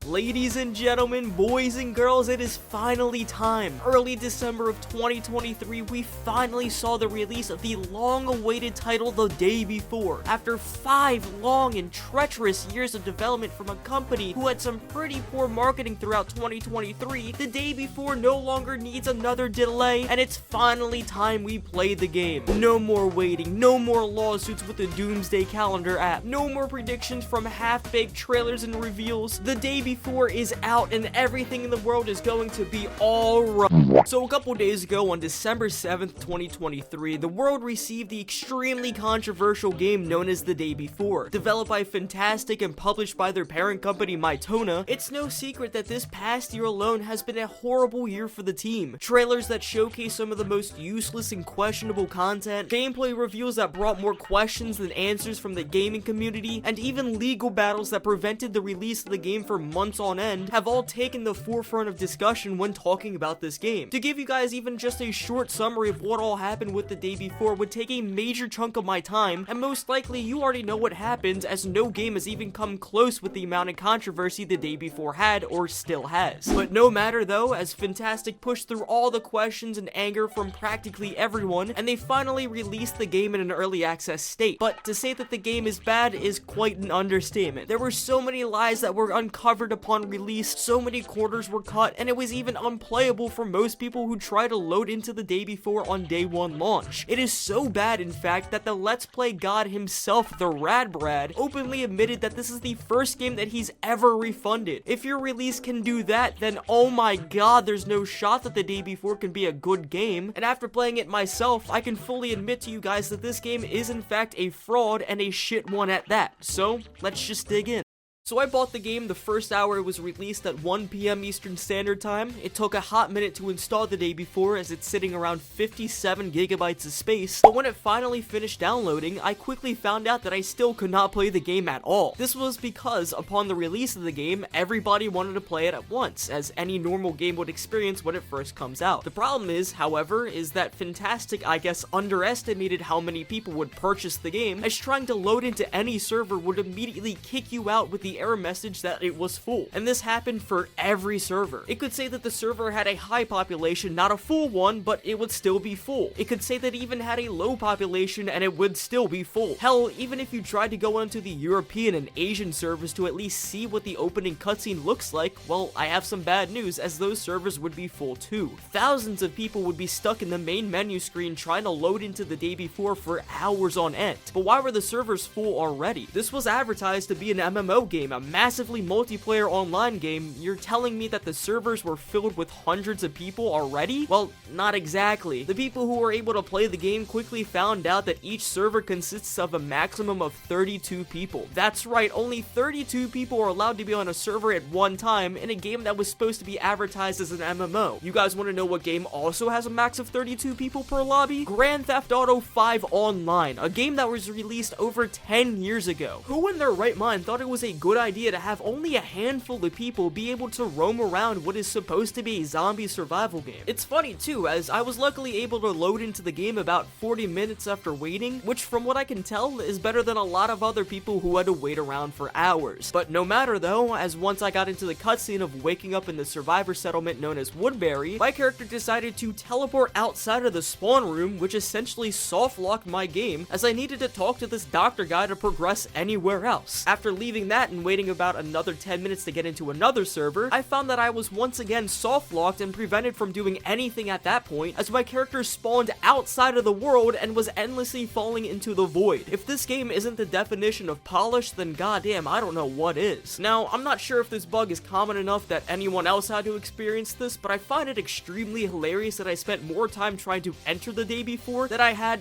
Ladies and gentlemen, boys and girls, it is finally time. Early December of 2023, we finally saw the release of the long-awaited title The Day Before. After 5 long and treacherous years of development from a company who had some pretty poor marketing throughout 2023, The Day Before no longer needs another delay, and it's finally time we play the game. No more waiting, no more lawsuits with the Doomsday Calendar app, no more predictions from half-baked trailers and reveals. The Day Before is out and everything in the world is going to be alright. So a couple days ago on December 7th, 2023, the world received the extremely controversial game known as The Day Before. Developed by Fantastic and published by their parent company Mytona, it's no secret that this past year alone has been a horrible year for the team. Trailers that showcase some of the most useless and questionable content, gameplay reveals that brought more questions than answers from the gaming community, and even legal battles that prevented the release of the game for months on end have all taken the forefront of discussion when talking about this game. To give you guys even just a short summary of what all happened with The Day Before would take a major chunk of my time, and most likely you already know what happened, as no game has even come close with the amount of controversy The Day Before had or still has. But no matter though, as Fantastic pushed through all the questions and anger from practically everyone, and they finally released the game in an early access state. But to say that the game is bad is quite an understatement. There were so many lies that were uncovered upon release, so many corners were cut, and it was even unplayable for most people who try to load into The Day Before on day one launch. It is so bad, in fact, that the Let's Play god himself, the Rad Brad, openly admitted that this is the first game that he's ever refunded. If your release can do that, then oh my god, there's no shot that The Day Before can be a good game. And after playing it myself, I can fully admit to you guys that this game is in fact a fraud, and a shit one at that. So let's just dig in. So I bought the game the first hour it was released at 1 PM Eastern Standard Time. It took a hot minute to install The Day Before, as it's sitting around 57 gigabytes of space, but when it finally finished downloading, I quickly found out that I still could not play the game at all. This was because, upon the release of the game, everybody wanted to play it at once, as any normal game would experience when it first comes out. The problem is, however, is that Fantastic, I guess, underestimated how many people would purchase the game, as trying to load into any server would immediately kick you out with the error message that it was full. And this happened for every server. It could say that the server had a high population, not a full one, but it would still be full. It could say that it even had a low population and it would still be full. Hell, even if you tried to go onto the European and Asian servers to at least see what the opening cutscene looks like, well, I have some bad news, as those servers would be full too. Thousands of people would be stuck in the main menu screen trying to load into The Day Before for hours on end. But why were the servers full already? This was advertised to be an MMO game, a massively multiplayer online game. You're telling me that the servers were filled with hundreds of people already? Well, not exactly. The people who were able to play the game quickly found out that each server consists of a maximum of 32 people. That's right, only 32 people are allowed to be on a server at one time in a game that was supposed to be advertised as an MMO. You guys want to know what game also has a max of 32 people per lobby? Grand Theft Auto 5 Online, a game that was released over 10 years ago. Who in their right mind thought it was a good idea to have only a handful of people be able to roam around what is supposed to be a zombie survival game? It's funny too, as I was luckily able to load into the game about 40 minutes after waiting, which from what I can tell is better than a lot of other people who had to wait around for hours. But no matter though, as once I got into the cutscene of waking up in the survivor settlement known as Woodbury, my character decided to teleport outside of the spawn room, which essentially soft locked my game, as I needed to talk to this doctor guy to progress anywhere else. After leaving that and waiting about another 10 minutes to get into another server, I found that I was once again soft locked and prevented from doing anything at that point, as my character spawned outside of the world and was endlessly falling into the void. If this game isn't the definition of polished, then goddamn, I don't know what is. Now, I'm not sure if this bug is common enough that anyone else had to experience this, but I find it extremely hilarious that I spent more time trying to enter The Day Before than I had,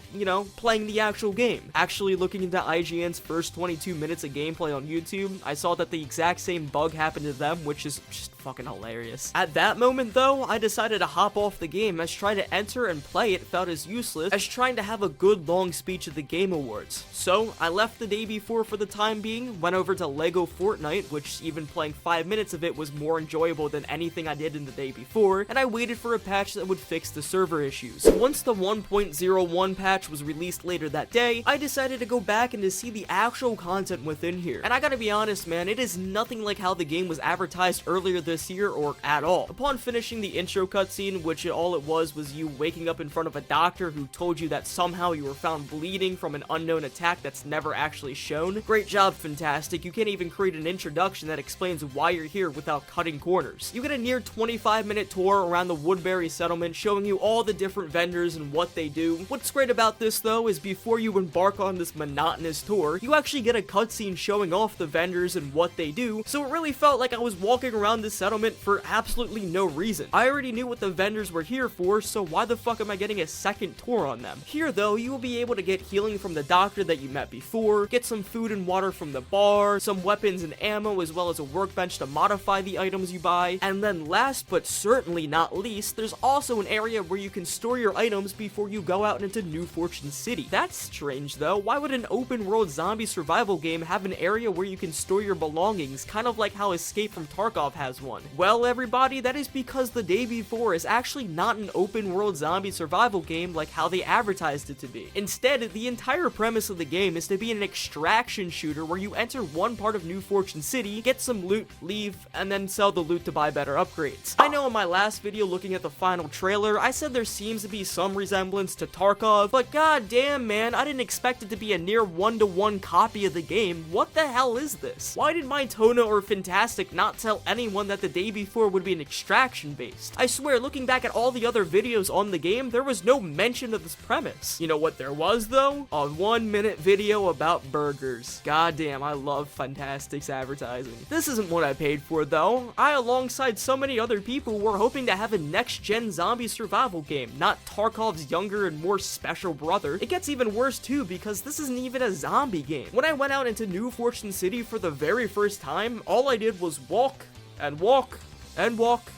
playing the actual game. Actually, looking into IGN's first 22 minutes of gameplay on YouTube, I saw that the exact same bug happened to them, which is just fucking hilarious. At that moment though, I decided to hop off the game, as trying to enter and play it felt as useless as trying to have a good long speech at the Game Awards. So I left The Day Before for the time being, went over to Lego Fortnite, which even playing 5 minutes of it was more enjoyable than anything I did in The Day Before, and I waited for a patch that would fix the server issues. Once the 1.01 patch was released later that day, I decided to go back and to see the actual content within here. And I gotta be honest, honest, man, it is nothing like how the game was advertised earlier this year or at all. Upon finishing the intro cutscene, which all it was you waking up in front of a doctor who told you that somehow you were found bleeding from an unknown attack that's never actually shown. Great job, Fantastic. You can't even create an introduction that explains why you're here without cutting corners. You get a near 25-minute tour around the Woodbury settlement showing you all the different vendors and what they do. What's great about this though is before you embark on this monotonous tour, you actually get a cutscene showing off the vendors and what they do, so it really felt like I was walking around this settlement for absolutely no reason. I already knew what the vendors were here for, so why the fuck am I getting a second tour on them? Here though, you will be able to get healing from the doctor that you met before, get some food and water from the bar, some weapons and ammo, as well as a workbench to modify the items you buy, and then last but certainly not least, there's also an area where you can store your items before you go out into New Fortune City. That's strange though. Why would an open world zombie survival game have an area where you can store your belongings, kind of like how Escape from Tarkov has one? Well, everybody, that is because the day before is actually not an open world zombie survival game like how they advertised it to be. Instead, the entire premise of the game is to be an extraction shooter where you enter one part of New Fortune City, get some loot, leave, and then sell the loot to buy better upgrades. I know in my last video looking at the final trailer, I said there seems to be some resemblance to Tarkov, but god damn man, I didn't expect it to be a near one-to-one copy of the game. What the hell is this? Why did Mytona or Fantastic not tell anyone that the day before would be an extraction based? I swear, looking back at all the other videos on the game, there was no mention of this premise. You know what there was though? A 1-minute video about burgers. God damn, I love Fantastic's advertising. This isn't what I paid for though. I, alongside so many other people, were hoping to have a next-gen zombie survival game, not Tarkov's younger and more special brother. It gets even worse too because this isn't even a zombie game. When I went out into New Fortune City for the very first time, all I did was walk and walk and walk,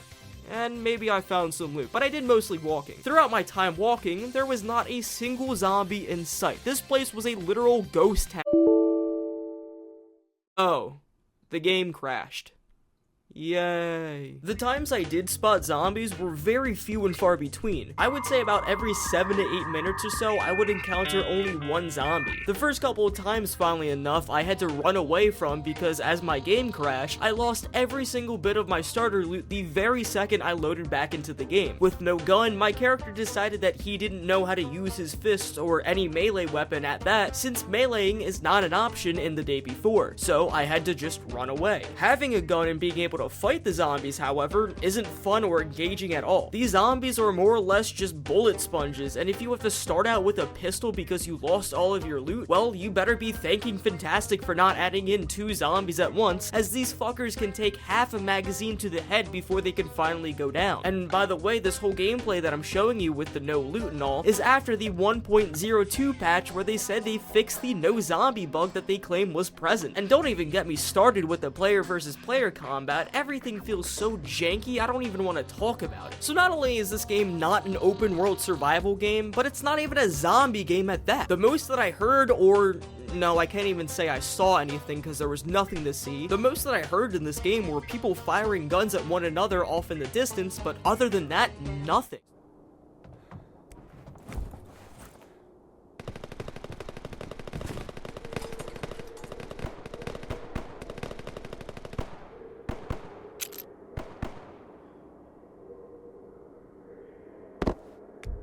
and maybe I found some loot, but I did mostly walking. Throughout my time walking, there was not a single zombie in sight. This place was a literal ghost town. Oh, the game crashed. Yay. The times I did spot zombies were very few and far between. I would say about every 7 to 8 minutes or so, I would encounter only one zombie. The first couple of times, funnily enough, I had to run away from because as my game crashed, I lost every single bit of my starter loot the very second I loaded back into the game. With no gun, my character decided that he didn't know how to use his fists or any melee weapon at that, since meleeing is not an option in the day before, so I had to just run away. Having a gun and being able to fight the zombies, however, isn't fun or engaging at all. These zombies are more or less just bullet sponges, and if you have to start out with a pistol because you lost all of your loot, well, you better be thanking Fantastic for not adding in 2 zombies at once, as these fuckers can take half a magazine to the head before they can finally go down. And by the way, this whole gameplay that I'm showing you with the no loot and all is after the 1.02 patch where they said they fixed the no zombie bug that they claim was present. And don't even get me started with the player versus player combat. Everything feels so janky, I don't even want to talk about it. So not only is this game not an open world survival game, but it's not even a zombie game at that. The most that I heard, or no, I can't even say I saw anything because there was nothing to see. The most that I heard in this game were people firing guns at one another off in the distance, but other than that, nothing.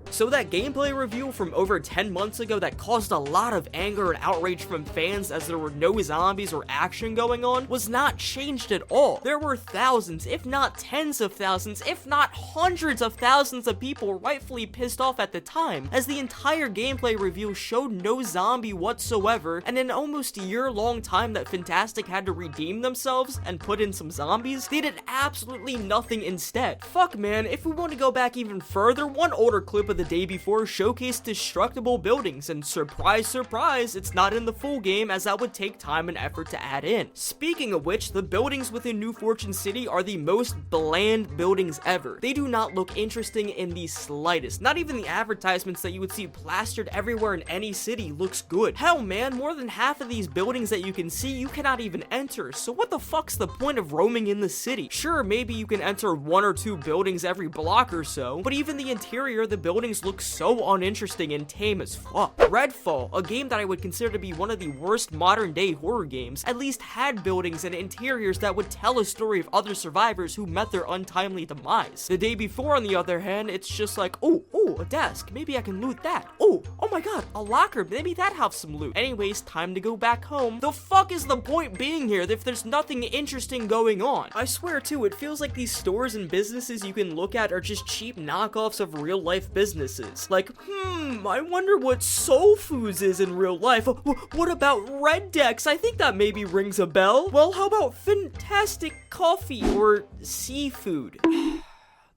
So that gameplay review from over 10 months ago that caused a lot of anger and outrage from fans as there were no zombies or action going on was not changed at all. There were thousands, if not tens of thousands, if not hundreds of thousands of people rightfully pissed off at the time, as the entire gameplay review showed no zombie whatsoever, and in almost a year-long time that Fantastic had to redeem themselves and put in some zombies, they did absolutely nothing instead. Fuck man, if we want to go back even further, one older clip of the day before showcased destructible buildings, and surprise surprise, it's not in the full game as that would take time and effort to add in. Speaking of which, the buildings within New Fortune City are the most bland buildings ever. They do not look interesting in the slightest. Not even the advertisements that you would see plastered everywhere in any city looks good. Hell man, more than half of these buildings that you can see you cannot even enter, so what the fuck's the point of roaming in the city? Sure, maybe you can enter 1 or 2 buildings every block or so, but even the interior of the buildings buildings look so uninteresting and tame as fuck. Redfall, a game that I would consider to be one of the worst modern day horror games, at least had buildings and interiors that would tell a story of other survivors who met their untimely demise. The Day Before, on the other hand, it's just like, oh, a desk, maybe I can loot that. Oh my god, a locker, maybe that have some loot. Anyways, time to go back home. The fuck is the point being here if there's nothing interesting going on? I swear too, it feels like these stores and businesses you can look at are just cheap knockoffs of real life businesses. Like, I wonder what Soul Foods is in real life. What about Red Decks? I think that maybe rings a bell. Well, how about Fantastic Coffee or Seafood?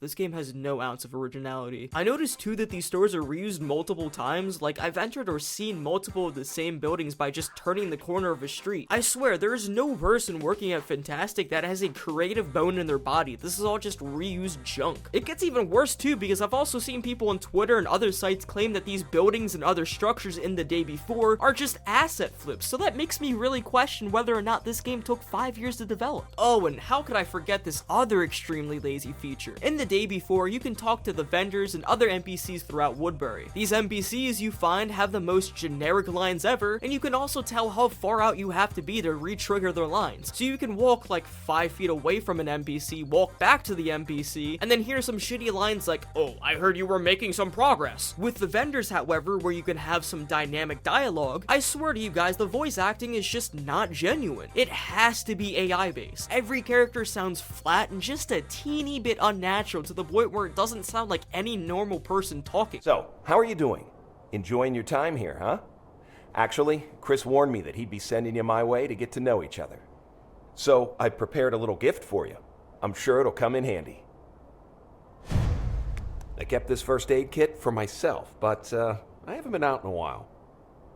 This game has no ounce of originality. I noticed too that these stores are reused multiple times. Like, I've entered or seen multiple of the same buildings by just turning the corner of a street. I swear, there is no person working at Fantastic that has a creative bone in their body. This is all just reused junk. It gets even worse too, because I've also seen people on Twitter and other sites claim that these buildings and other structures in The Day Before are just asset flips, so that makes me really question whether or not this game took 5 years to develop. Oh, and how could I forget this other extremely lazy feature? In The Day Before, you can talk to the vendors and other NPCs throughout Woodbury. These NPCs you find have the most generic lines ever, and you can also tell how far out you have to be to re-trigger their lines. So you can walk like 5 feet away from an NPC, walk back to the NPC, and then hear some shitty lines like, "Oh, I heard you were making some progress." With the vendors, however, where you can have some dynamic dialogue, I swear to you guys, the voice acting is just not genuine. It has to be AI based. Every character sounds flat and just a teeny bit unnatural to the point where it doesn't sound like any normal person talking. So, how are you doing? Enjoying your time here, huh? Actually, Chris warned me that he'd be sending you my way to get to know each other. So, I prepared a little gift for you. I'm sure it'll come in handy. I kept this first aid kit for myself, but I haven't been out in a while.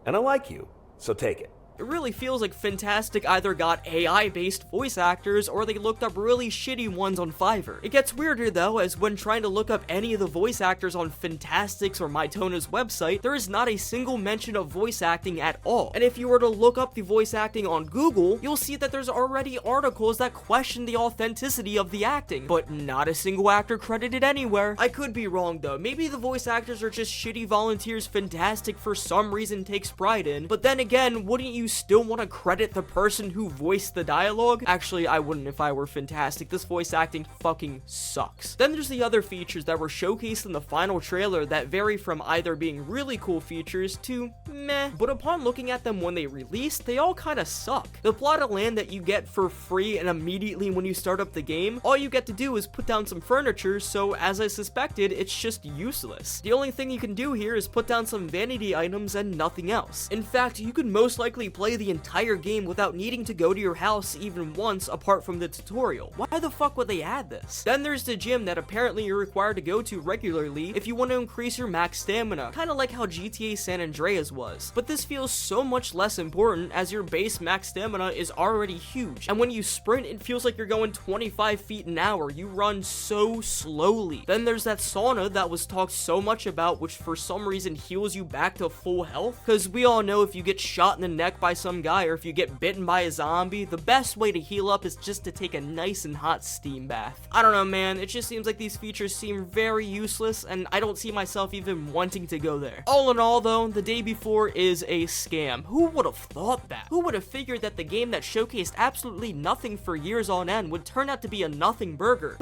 And I like you, so take it. It really feels like Fantastic either got AI-based voice actors or they looked up really shitty ones on Fiverr. It gets weirder though, as when trying to look up any of the voice actors on Fantastic's or Mytona's website, there is not a single mention of voice acting at all. And if you were to look up the voice acting on Google, you'll see that there's already articles that question the authenticity of the acting, but not a single actor credited anywhere. I could be wrong though, maybe the voice actors are just shitty volunteers Fantastic for some reason takes pride in, but then again, wouldn't you still want to credit the person who voiced the dialogue? Actually, I wouldn't if I were Fantastic. This voice acting fucking sucks. Then there's the other features that were showcased in the final trailer that vary from either being really cool features to meh, but upon looking at them when they released, they all kinda suck. The plot of land that you get for free and immediately when you start up the game, all you get to do is put down some furniture, so as I suspected, it's just useless. The only thing you can do here is put down some vanity items and nothing else. In fact, you could most likely play the entire game without needing to go to your house even once apart from the tutorial. Why the fuck would they add this? Then there's the gym that apparently you're required to go to regularly if you want to increase your max stamina, kinda like how GTA San Andreas was. But this feels so much less important as your base max stamina is already huge, and when you sprint it feels like you're going 25 feet an hour. You run so slowly. Then there's that sauna that was talked so much about, which for some reason heals you back to full health, because we all know if you get shot in the neck by some guy or if you get bitten by a zombie, the best way to heal up is just to take a nice and hot steam bath. I don't know, man, it just seems like these features seem very useless and I don't see myself even wanting to go there. All in all though, The Day Before is a scam. Who would have thought that? Who would have figured that the game that showcased absolutely nothing for years on end would turn out to be a nothing burger?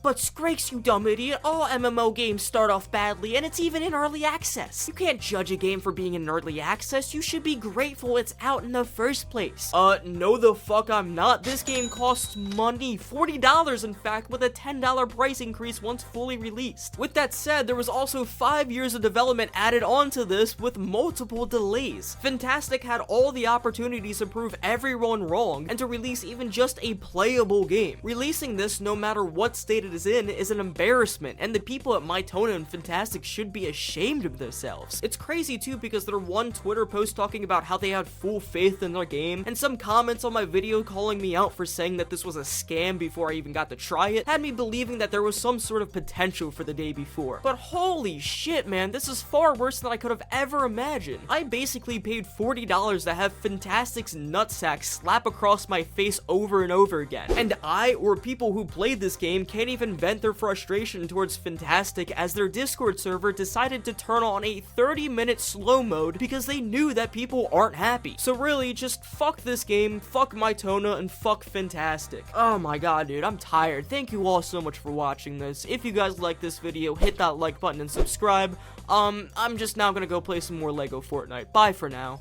But Scrakes, you dumb idiot, all MMO games start off badly, and it's even in early access. You can't judge a game for being in early access, you should be grateful it's out in the first place. No the fuck I'm not. This game costs money, $40 in fact, with a $10 price increase once fully released. With that said, there was also 5 years of development added onto this with multiple delays. Fantastic had all the opportunities to prove everyone wrong, and to release even just a playable game. Releasing this, no matter what state it is in, is an embarrassment, and the people at Mytona and Fantastic should be ashamed of themselves. It's crazy too because their one Twitter post talking about how they had full faith in their game, and some comments on my video calling me out for saying that this was a scam before I even got to try it, had me believing that there was some sort of potential for The Day Before. But holy shit, man, this is far worse than I could have ever imagined. I basically paid $40 to have Fantastic's nutsack slap across my face over and over again, and I, or people who played this game, can't even even vent their frustration towards Fantastic as their Discord server decided to turn on a 30-minute slow mode because they knew that people aren't happy. So really, just fuck this game, fuck Mytona, and fuck Fantastic. Oh my god, dude, I'm tired. Thank you all so much for watching this. If you guys like this video, hit that like button and subscribe. I'm just now gonna go play some more Lego Fortnite. Bye for now.